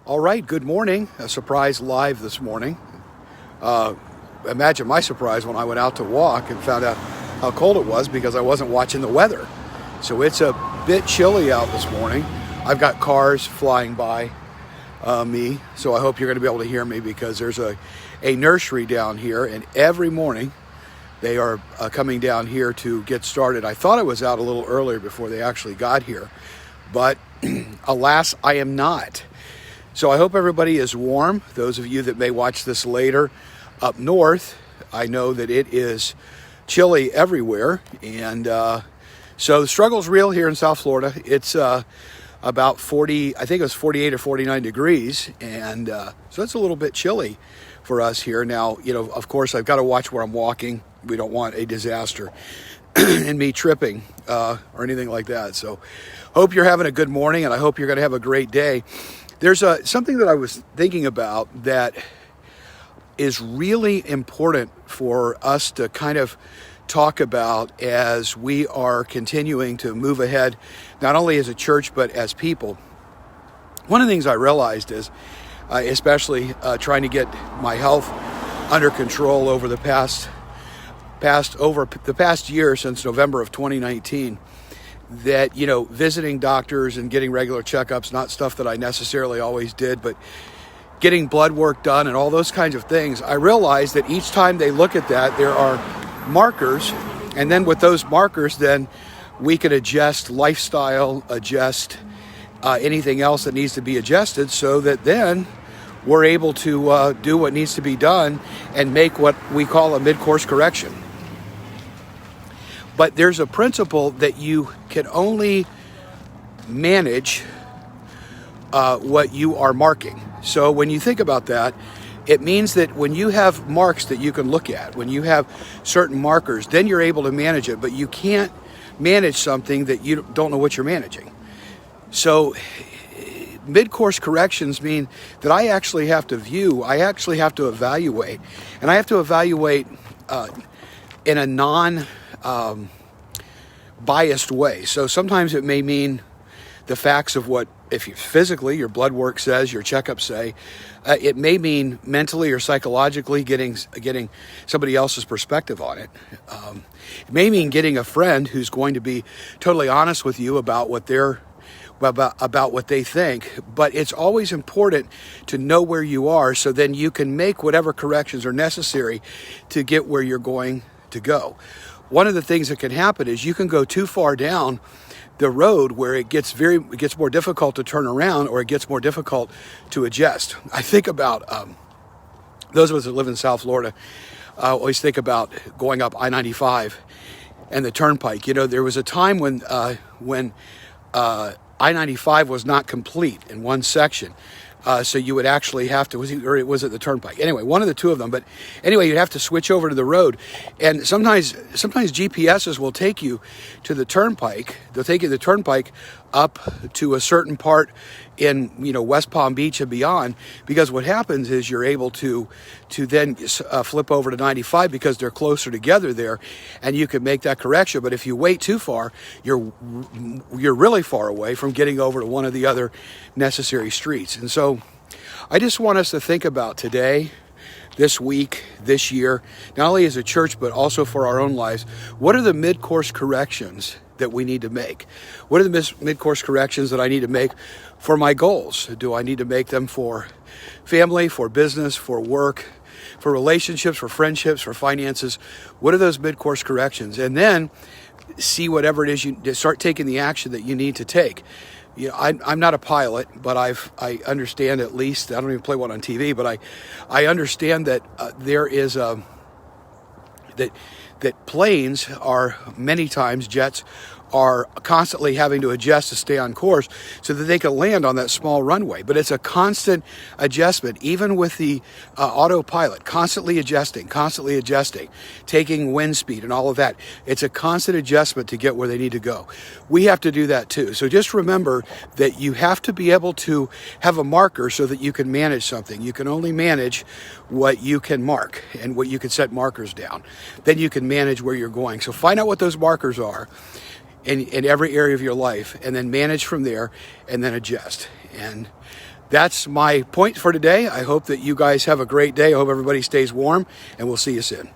All right, good morning. A surprise live this morning. Imagine my surprise when I went out to walk and found out how cold it was because I wasn't watching the weather. So it's a bit chilly out this morning. I've got cars flying by me, so I hope you're going to be able to hear me because there's a nursery down here, and every morning they are coming down here to get started. I thought I was out a little earlier before they actually got here, but alas, I am not. So I hope everybody is warm. Those of you that may watch this later up north, I know that it is chilly everywhere. And so the struggle's real here in South Florida. It's about 40, I think it was 48 or 49 degrees. And so it's a little bit chilly for us here. Now, you know, of course, I've got to watch where I'm walking. We don't want a disaster and me tripping or anything like that. So hope you're having a good morning, and I hope you're going to have a great day. There's something that I was thinking about that is really important for us to kind of talk about as we are continuing to move ahead, not only as a church, but as people. One of the things I realized is, especially trying to get my health under control over the past year since November of 2019, that, you know, visiting doctors and getting regular checkups, not stuff that I necessarily always did, but getting blood work done and all those kinds of things, I realized that each time they look at that, there are markers, and then with those markers, then we can adjust lifestyle, adjust anything else that needs to be adjusted, so that then we're able to do what needs to be done and make what we call a mid-course correction. But there's a principle that you can only manage what you are marking. So when you think about that, it means that when you have marks that you can look at, when you have certain markers, then you're able to manage it. But you can't manage something that you don't know what you're managing. So mid-course corrections mean that I actually have to evaluate. And I have to evaluate in a non-biased way. So sometimes it may mean the facts of what, if you physically, your blood work says, your checkups say. It may mean mentally or psychologically getting somebody else's perspective on it. It may mean getting a friend who's going to be totally honest with you about what what they think. But it's always important to know where you are, so then you can make whatever corrections are necessary to get where you're going to go. One of the things that can happen is you can go too far down the road where it gets more difficult to turn around, or it gets more difficult to adjust. I think about those of us that live in South Florida. Always think about going up I-95 and the turnpike. You know, there was a time when I-95 was not complete in one section. So you would actually have to, was it the turnpike? Anyway, one of the two of them. But anyway, you'd have to switch over to the road. And sometimes GPSs will take you to the turnpike. They'll take you to the turnpike up to a certain part in, you know, West Palm Beach and beyond, because what happens is you're able to then flip over to 95 because they're closer together there, and you can make that correction. But if you wait too far, you're really far away from getting over to one of the other necessary streets. And so I just want us to think about today, this week, this year, not only as a church, but also for our own lives. What are the mid-course corrections that we need to make? What are the mid-course corrections that I need to make for my goals? Do I need to make them for family, for business, for work, for relationships, for friendships, for finances? What are those mid-course corrections? And then see whatever it is, you start taking the action that you need to take. You know, I'm not a pilot, but I understand, at least, I don't even play one on TV, but I understand that there is that planes are, many times jets are constantly having to adjust to stay on course so that they can land on that small runway. But it's a constant adjustment, even with the autopilot, constantly adjusting, taking wind speed and all of that. It's a constant adjustment to get where they need to go. We have to do that too. So just remember that you have to be able to have a marker so that you can manage something. You can only manage what you can mark and what you can set markers down. Then you can manage where you're going. So find out what those markers are in every area of your life, and then manage from there, and then adjust. And that's my point for today. I hope that you guys have a great day. I hope everybody stays warm, and we'll see you soon.